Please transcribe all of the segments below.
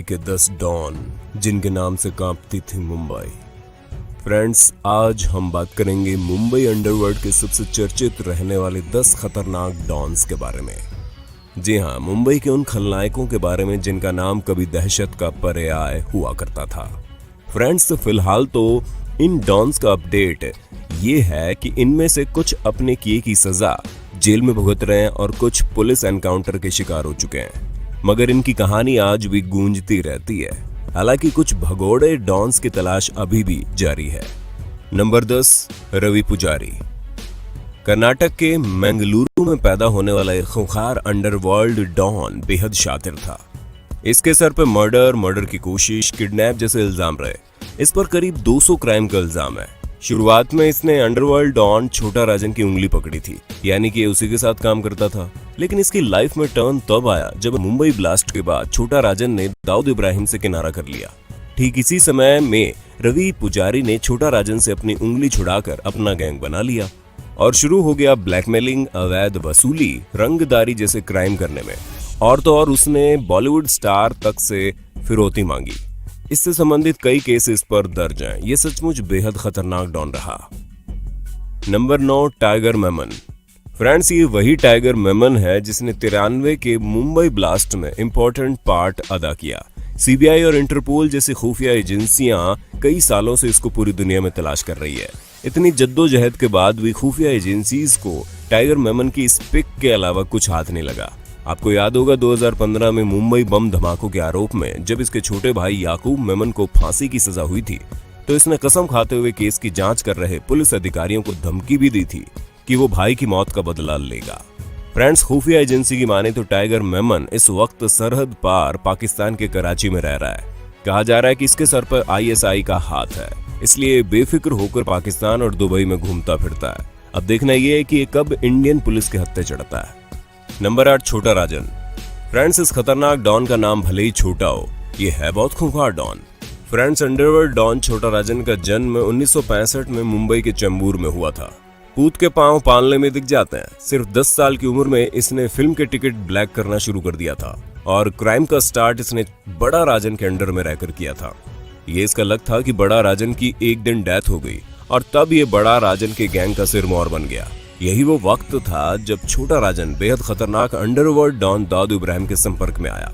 के 10 डॉन जिनके नाम से कांपती थी मुंबई। फ्रेंड्स, आज हम बात करेंगे मुंबई अंडरवर्ल्ड के सबसे चर्चित रहने वाले 10 खतरनाक डॉन्स के बारे में। जी हाँ, मुंबई के उन खलनायकों के बारे में जिनका नाम कभी दहशत का पर्याय हुआ करता था। फ्रेंड्स, फिलहाल तो इन डॉन्स का अपडेट ये है कि इनमें से कुछ अपने किए की सजा जेल में भुगत रहे हैं और कुछ पुलिस एनकाउंटर के शिकार हो चुके हैं, मगर इनकी कहानी आज भी गूंजती रहती है। हालांकि कुछ भगोड़े डॉन्स की तलाश अभी भी जारी है। नंबर 10, रवि पुजारी। कर्नाटक के मंगलुरु में पैदा होने वाला एक खूंखार अंडरवर्ल्ड डॉन बेहद शातिर था। इसके सर पे मर्डर की कोशिश, किडनैप जैसे इल्जाम रहे। इस पर करीब 200 क्राइम का इल्जाम है। शुरुआत में इसने अंडरवर्ल्ड डॉन छोटा राजन की उंगली पकड़ी थी, यानी कि उसी के साथ काम करता था। लेकिन इसकी लाइफ में टर्न तब आया जब मुंबई ब्लास्ट के बाद छोटा राजन ने दाऊद इब्राहिम से किनारा कर लिया। ठीक इसी समय में रवि पुजारी ने छोटा राजन से अपनी उंगली छुड़ाकर अपना गैंग बना लिया और शुरू हो गया ब्लैकमेलिंग, अवैध वसूली, रंगदारी जैसे क्राइम करने में। और तो और उसने बॉलीवुड स्टार तक से फिरौती मांगी। इससे संबंधित कई केसेस पर दर्ज हैं। ये सचमुच बेहद खतरनाक डॉन रहा। Number 9, tiger Memon. फ्रेंड्स, ये वही टाइगर मेमन है जिसने 93 के मुंबई ब्लास्ट में इंपॉर्टेंट पार्ट अदा किया। सीबीआई और इंटरपोल जैसी खुफिया एजेंसियां कई सालों से इसको पूरी दुनिया में तलाश कर रही है। इतनी जद्दोजहद के बाद भी खुफिया एजेंसीज को टाइगर मेमन की इस पिक के अलावा कुछ हाथ नहीं लगा। आपको याद होगा 2015 में मुंबई बम धमाकों के आरोप में जब इसके छोटे भाई याकूब मेमन को फांसी की सजा हुई थी, तो इसने कसम खाते हुए केस की जांच कर रहे पुलिस अधिकारियों को धमकी भी दी थी कि वो भाई की मौत का बदला लेगा। फ्रेंड्स, खुफिया एजेंसी की माने तो टाइगर मेमन इस वक्त सरहद पार पाकिस्तान के कराची में रह रहा है। कहा जा रहा है कि इसके सर पर ISI का हाथ है, इसलिए बेफिक्र होकर पाकिस्तान और दुबई में घूमता फिरता है। अब देखना यह है कि ये कब इंडियन पुलिस के हत्थे चढ़ता है। नंबर 8, छोटा राजन। फ्रेंड्स, इस खतरनाक डॉन का नाम भले ही छोटा हो, ये है बहुत खूंखार डॉन। फ्रेंड्स, अंडरवर्ल्ड डॉन छोटा राजन का जन्म 1965 में मुंबई के चेंबूर में हुआ था। पूत के पांव पालने में दिख जाते हैं। सिर्फ 10 साल की उम्र में इसने फिल्म के टिकट ब्लैक करना शुरू कर दिया था और क्राइम का स्टार्ट इसने बड़ा राजन के अंडर में रहकर किया था। ये इसका लक था कि बड़ा राजन की एक दिन डेथ हो गई और तब ये बड़ा राजन के गैंग का सिरमौर बन गया। यही वो वक्त था जब छोटा राजन बेहद खतरनाक अंडरवर्ल्ड डॉन दाऊद इब्राहिम के संपर्क में आया,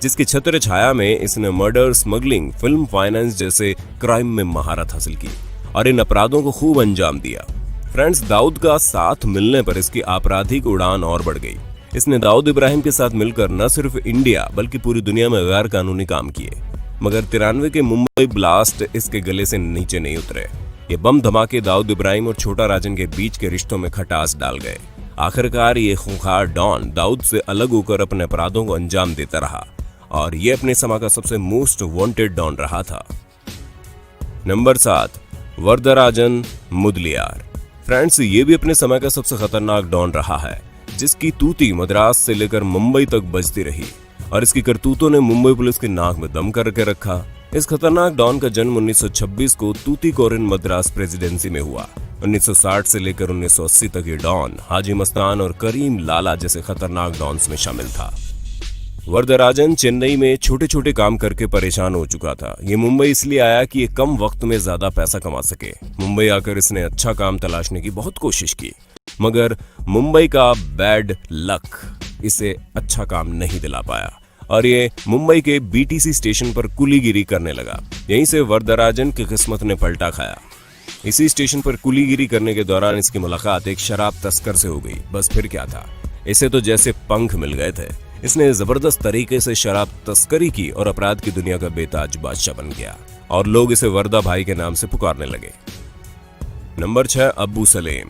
जिसकी छत्र छाया में इसने मर्डर, स्मगलिंग, फिल्म फाइनेंस जैसे क्राइम में महारत हासिल की और इन अपराधों को खूब अंजाम दिया। फ्रेंड्स, दाऊद का साथ मिलने पर इसकी आपराधिक उड़ान और बढ़ गई। इसने दाऊद इब्राहिम के साथ मिलकर न सिर्फ इंडिया बल्कि पूरी दुनिया में गैर कानूनी काम किए, मगर 93 के मुंबई ब्लास्ट इसके गले से नीचे नहीं उतरे। ये बम धमाके दाऊद इब्राहिम और छोटा राजन के बीच के रिश्तों में खटास डाल गए। आखिरकार ये खूंखार डॉन दाऊद से अलग होकर अपने अपराधों को अंजाम देता रहा और ये अपने समय का सबसे मोस्ट वांटेड डॉन रहा था। नंबर 7, वरदराजन मुदलियार। फ्रेंड्स, ये भी अपने समय का सबसे खतरनाक डॉन रहा है, जिसकी तूती मद्रास से लेकर मुंबई तक बजती रही और इसकी करतूतों ने मुंबई पुलिस की नाक में दम करके रखा। इस खतरनाक डॉन का जन्म 1926 को तूतीकोरिन मद्रास प्रेसिडेंसी में हुआ। 1960 से लेकर 1980 तक ये डॉन हाजी मस्तान और करीम लाला जैसे खतरनाक डॉन्स में शामिल था। वरदराजन चेन्नई में छोटे छोटे काम करके परेशान हो चुका था। ये मुंबई इसलिए आया कि ये कम वक्त में ज्यादा पैसा कमा सके। मुंबई आकर इसने अच्छा काम तलाशने की बहुत कोशिश की, मगर मुंबई का बैड लक इसे अच्छा काम नहीं दिला पाया और ये मुंबई के BTC स्टेशन पर कुलीगिरी करने लगा। यहीं से वरदराजन की किस्मत ने पलटा खाया। इसी स्टेशन पर कुलीगिरी करने के दौरान इसकी मुलाकात एक शराब तस्कर से हो गई। बस फिर क्या था, इसे तो जैसे पंख मिल गए थे। इसने जबरदस्त तरीके से शराब तस्करी की और अपराध की दुनिया का बेताज बादशाह बन गया और लोग इसे वर्दा भाई के नाम से पुकारने लगे। नंबर 6, अब्बू सलेम।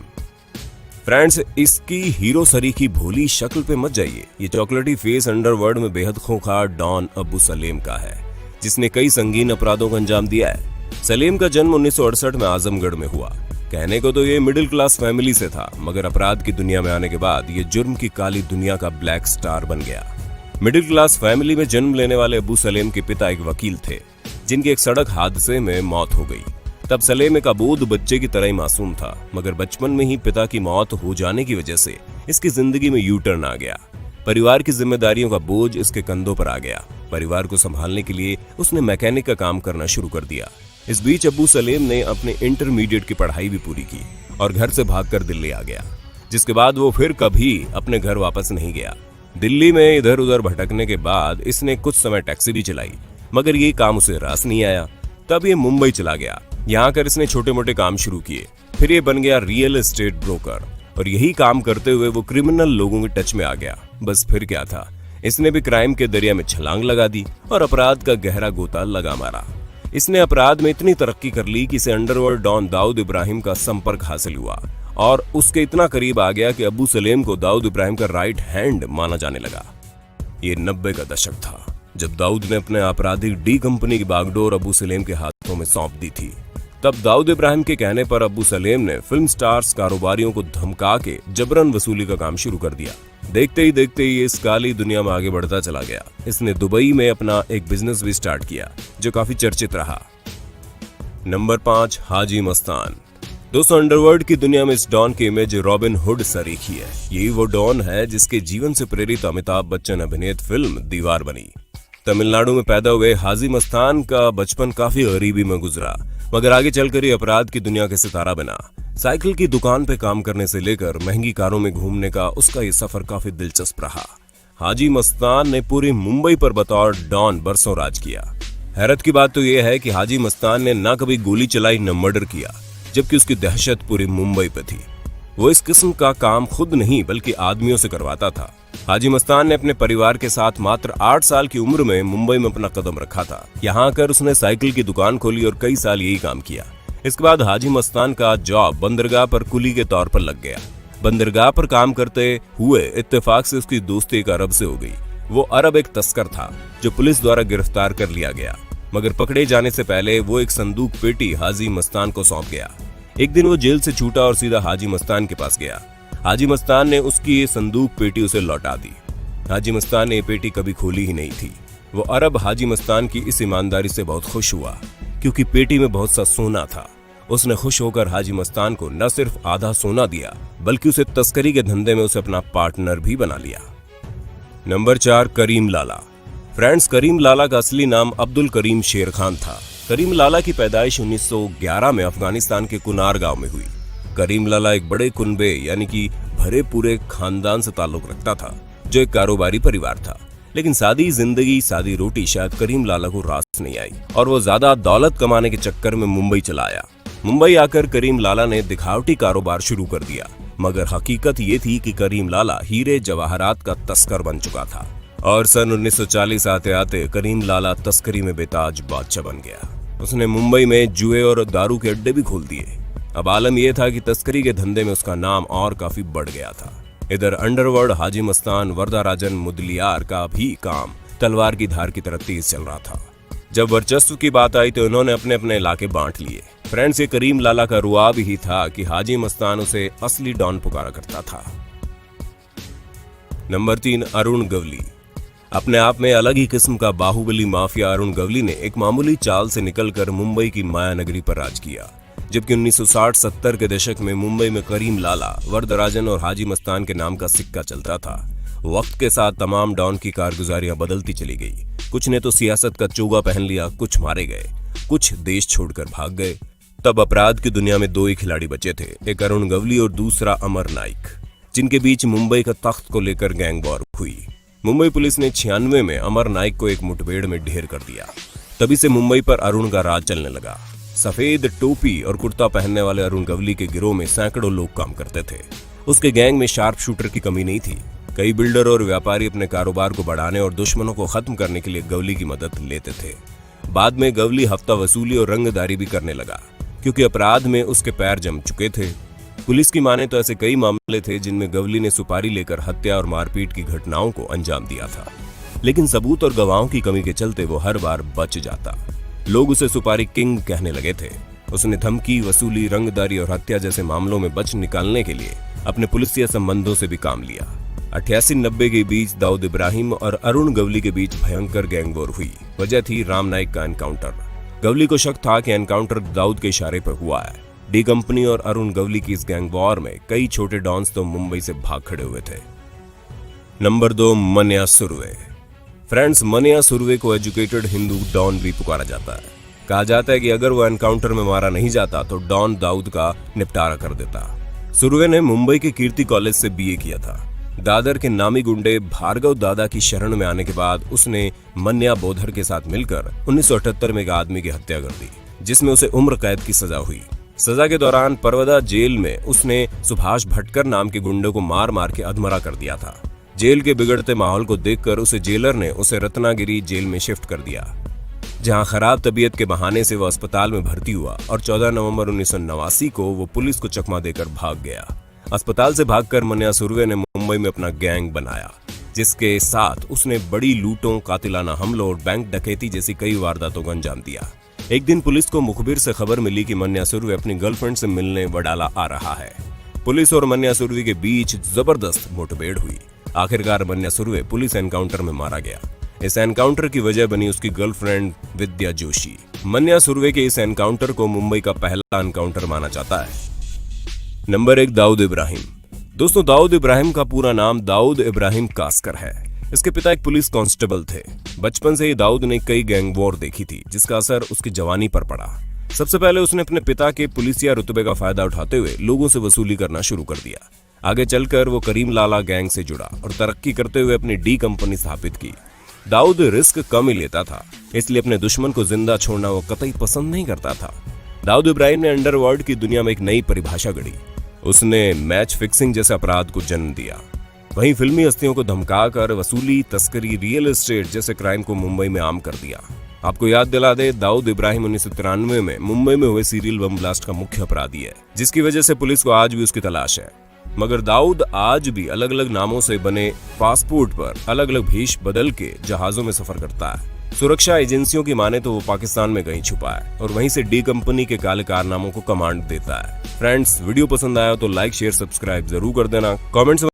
फ्रेंड्स, इसकी हीरो सरी की भोली शक्ल पे मत जाइए। ये चॉकलेटी फेस अंडरवर्ल्ड में बेहद खूंखार डॉन अब्बू सलेम का है, जिसने कई संगीन अपराधों को अंजाम दिया है। सलेम का जन्म 1968 में आजमगढ़ में हुआ। कहने को तो ये मिडिल क्लास फैमिली से था, मगर अपराध की दुनिया में आने के बाद ये जुर्म की काली दुनिया का ब्लैक स्टार बन गया। मिडिल क्लास फैमिली में जन्म लेने वाले अब्बू सलेम के पिता एक वकील थे, जिनकी एक सड़क हादसे में मौत हो गई। तब सलेम एक अबोध बच्चे की तरह ही मासूम था, मगर बचपन में ही पिता की मौत हो जाने की वजह से इसकी जिंदगी में यू टर्न आ गया। परिवार की जिम्मेदारियों का बोझ इसके कंधों पर आ गया। परिवार को संभालने के लिए उसने मैकेनिक का काम करना शुरू कर दिया। इस बीच अब्बू सलेम ने अपने इंटरमीडिएट की पढ़ाई भी पूरी की और घर से भागकर दिल्ली आ गया, जिसके बाद वो फिर कभी अपने घर वापस नहीं गया। दिल्ली में इधर उधर भटकने के बाद इसने कुछ समय टैक्सी भी चलाई, मगर ये काम उसे रास नहीं आया। तब ये मुंबई चला गया। यहाँ आकर इसने छोटे मोटे काम शुरू किए। फिर ये बन गया रियल एस्टेट ब्रोकर और यही काम करते हुए वो क्रिमिनल लोगों के टच में आ गया। बस फिर क्या था, इसने भी क्राइम के दरिया में छलांग लगा दी और अपराध का गहरा गोता लगा मारा। इसने अपराध में इतनी तरक्की कर ली कि इसे अंडरवर्ल्ड डॉन दाऊद इब्राहिम का संपर्क हासिल हुआ और उसके इतना करीब आ गया कि अब्बू सलेम को दाऊद इब्राहिम का राइट हैंड माना जाने लगा। ये 90 का दशक था जब दाऊद ने अपने आपराधिक डी कंपनी की बागडोर अब्बू सलेम के हाथों में सौंप दी थी। तब दाऊद इब्राहिम के कहने पर अब्बू सलेम ने फिल्म स्टार्स कारोबारियों को धमका के जबरन वसूली का काम शुरू कर दिया। देखते ही ये इस काली दुनिया में आगे बढ़ता चला गया। इसने दुबई में अपना एक बिजनेस भी स्टार्ट किया जो काफी चर्चित रहा। नंबर 5, हाजी मस्तान। दोस्तों, अंडरवर्ल्ड की दुनिया में इस डॉन की इमेज रॉबिन हुड सरीखी है। यही वो डॉन है जिसके जीवन से प्रेरित अमिताभ बच्चन अभिनीत फिल्म दीवार बनी। तमिलनाडु में पैदा हुए हाजी मस्तान का बचपन काफी गरीबी में गुजरा, मगर आगे चलकर ये अपराध की दुनिया के सितारा बना। साइकिल की दुकान पे काम करने से लेकर महंगी कारों में घूमने का उसका ये सफर काफी दिलचस्प रहा। हाजी मस्तान ने पूरी मुंबई पर बतौर डॉन बरसों राज किया। हैरत की बात तो यह है कि हाजी मस्तान ने ना कभी गोली चलाई न मर्डर किया, जबकि उसकी दहशत पूरी मुंबई पे थी। वो इस किस्म का काम खुद नहीं बल्कि आदमियों से करवाता था। हाजी मस्तान ने अपने परिवार के साथ मात्र 8 साल की उम्र में मुंबई में अपना कदम रखा था। यहाँ आकर उसने साइकिल की दुकान खोली और कई साल यही काम किया। इसके बाद हाजी मस्तान का जॉब बंदरगाह पर कुली के तौर पर लग गया। बंदरगाह पर काम करते हुए इत्तेफाक से उसकी दोस्ती एक अरब से हो गई। वो अरब एक तस्कर था जो पुलिस द्वारा गिरफ्तार कर लिया गया, मगर पकड़े जाने से पहले वो एक संदूक पेटी हाजी मस्तान को सौंप गया। एक दिन वो जेल से छूटा और सीधा हाजी मस्तान के पास गया। हाजी मस्तान ने उसकी ये संदूक पेटी उसे लौटा दी। हाजी मस्तान ने ये पेटी कभी खोली ही नहीं थी। वो अरब हाजी मस्तान की इस ईमानदारी से बहुत खुश हुआ क्योंकि पेटी में बहुत सा सोना था। उसने खुश होकर हाजी मस्तान को न सिर्फ आधा सोना दिया बल्कि उसे तस्करी के धंधे में उसे अपना पार्टनर भी बना लिया। नंबर 4, करीम लाला। फ्रेंड्स, करीम लाला का असली नाम अब्दुल करीम शेर खान था। करीम लाला की पैदाइश 1911 में अफगानिस्तान के कुनार गांव में हुई। करीम लाला एक बड़े कुनबे यानी कि भरे पूरे खानदान से ताल्लुक रखता था जो एक कारोबारी परिवार था। लेकिन सादी जिंदगी सादी रोटी शायद करीम लाला को रास नहीं आई और वो ज्यादा दौलत कमाने के चक्कर में मुंबई चला आया। मुंबई आकर करीम लाला ने दिखावटी कारोबार शुरू कर दिया, मगर हकीकत ये थी कि करीम लाला हीरे जवाहरात का तस्कर बन चुका था और सन 1940 आते आते करीम लाला तस्करी में बेताज बादशाह बन गया। उसने मुंबई में जुए और दारू के अड्डे भी खोल दिए। अब आलम यह था कि तस्करी के धंधे में उसका नाम और काफी बढ़ गया था। इधर अंडरवर्ल्ड हाजी मस्तान वरदाराजन मुदलियार का भी काम तलवार की धार की तरह तेज चल रहा था। जब वर्चस्व की बात आई तो उन्होंने अपने अपने इलाके बांट लिए। फ्रेंड्स, ये करीम लाला का रुआब ही था कि हाजी मस्तान उसे असली डॉन पुकारा करता था। नंबर 3, अरुण गवली। अपने आप में अलग ही किस्म का बाहुबली माफिया अरुण गवली ने एक मामूली चाल से निकलकर मुंबई की माया नगरी पर राज किया। जबकि 1960-70 के दशक में मुंबई में करीम लाला, वरदराजन और हाजी मस्तान के नाम का सिक्का चलता था। वक्त के साथ तमाम डॉन की कारगुजारियां बदलती चली गई। कुछ ने तो सियासत का चोगा पहन लिया, कुछ मारे गए, कुछ देश छोड़कर भाग गए। तब अपराध की दुनिया में 2 ही खिलाड़ी बचे थे, एक अरुण गवली और दूसरा अमर नाइक, जिनके बीच मुंबई का तख्त को लेकर गैंग वॉर हुई। मुंबई पुलिस ने 96 में अमर नाइक को एक मुठभेड़ में ढेर कर दिया। तभी से मुंबई पर अरुण का राज चलने लगा। सफेद टोपी और कुर्ता पहनने वाले अरुण गवली के गिरोह में सैकड़ों लोग काम करते थे। उसके गैंग में शार्प शूटर की कमी नहीं थी। कई बिल्डर और व्यापारी अपने कारोबार को बढ़ाने और दुश्मनों को खत्म करने के लिए गवली की मदद लेते थे। बाद में गवली हफ्ता वसूली और रंगदारी भी करने लगा क्योंकि अपराध में उसके पैर जम चुके थे। पुलिस की माने तो ऐसे कई मामले थे जिनमें गवली ने सुपारी लेकर हत्या और मारपीट की घटनाओं को अंजाम दिया था, लेकिन सबूत और गवाहों की कमी के चलते वो हर बार बच जाता। लोग उसे सुपारी किंग कहने लगे थे। उसने धमकी, वसूली, रंगदारी और हत्या जैसे मामलों में बच निकालने के लिए अपने पुलिसिया संबंधों से भी काम लिया। 88-90 के बीच दाऊद इब्राहिम और अरुण गवली के बीच भयंकर गैंग वॉर हुई। वजह थी राम नाइक का एनकाउंटर। गवली को शक था कि एनकाउंटर दाऊद के इशारे पर हुआ है। डी कंपनी और अरुण गवली की इस गैंग वॉर में कई छोटे डॉन्स तो मुंबई से भाग खड़े हुए थे। नंबर 2, मन्या सुरवे। फ्रेंड्स, मन्या सुरवे को एजुकेटेड हिंदू डॉन भी पुकारा जाता है। कहा जाता है कि अगर वो एनकाउंटर में मारा नहीं जाता तो डॉन दाऊद का निपटारा कर देता। सुरवे ने मुंबई के कीर्ति कॉलेज से बीए किया था। दादर के नामी गुंडे भार्गव दादा की शरण में आने के बाद उसने मन्या बोधर के साथ मिलकर 1978 में एक आदमी की हत्या कर दी, जिसमें उसे उम्र कैद की सजा हुई। सजा के दौरान परवदा जेल में उसने सुभाष भटकर नाम के गुंडे को मार मार के अधमरा कर दिया था। जेल के बिगड़ते माहौल को देखकर उसे जेलर ने उसे रत्नागिरी जेल में शिफ्ट कर दिया, जहां खराब तबीयत के बहाने से वो अस्पताल में भर्ती हुआ और 14 नवंबर 1989 को वो पुलिस को चकमा देकर भाग गया। अस्पताल से भागकर मन्या सुरवे ने मुंबई में अपना गैंग बनाया, जिसके साथ उसने बड़ी लूटों, कातिलाना हमलों और बैंक डकैती जैसी कई वारदातों को अंजाम दिया। एक दिन पुलिस को मुखबिर से खबर मिली कि मन्या सुरवे अपनी गर्लफ्रेंड से मिलने वडाला आ रहा है। पुलिस और मन्या सुरवे के बीच जबरदस्त मुठभेड़ हुई। आखिरकार मन्या सुरवे पुलिस एनकाउंटर में मारा गया। इस एनकाउंटर की वजह बनी उसकी गर्लफ्रेंड विद्या जोशी। मन्या सुरवे के इस एनकाउंटर को मुंबई का पहला एनकाउंटर माना जाता है। नंबर 1, दाऊद इब्राहिम। दोस्तों, दाऊद इब्राहिम का पूरा नाम दाऊद इब्राहिम कास्कर है। इसके पिता एक पुलिस कांस्टेबल थे। बचपन से ही दाऊद ने कई गैंग वॉर देखी थी, जिसका असर उसकी जवानी पर पड़ा। सबसे पहले उसने अपने पिता के पुलिसिया रुतबे का फायदा उठाते हुए लोगों से वसूली करना शुरू कर दिया। आगे चलकर वो करीम लाला गैंग से जुड़ा और तरक्की करते हुए अपनी डी कंपनी स्थापित की। दाऊद रिस्क कम ही लेता था, इसलिए अपने दुश्मन को जिंदा छोड़ना वो कतई पसंद नहीं करता था। दाऊद इब्राहिम ने अंडरवर्ल्ड की दुनिया में एक नई परिभाषा गढ़ी। उसने मैच फिक्सिंग जैसे अपराध को जन्म दिया। वहीं फिल्मी हस्तियों को धमकाकर वसूली, तस्करी, रियल एस्टेट जैसे क्राइम को मुंबई में आम कर दिया। आपको याद दिला दे, दाऊद इब्राहिम 1993 में मुंबई में हुए सीरियल बम ब्लास्ट का मुख्य अपराधी है, जिसकी वजह से पुलिस को आज भी उसकी तलाश है। मगर दाऊद आज भी अलग अलग नामों से बने पासपोर्ट पर अलग अलग भेष बदल के जहाजों में सफर करता है। सुरक्षा एजेंसियों की माने तो वो पाकिस्तान में कहीं छुपा है और वहीं से डी कंपनी के काले कारनामों को कमांड देता है। फ्रेंड्स, वीडियो पसंद आया तो लाइक, शेयर, सब्सक्राइब जरूर कर देना। कमेंट्स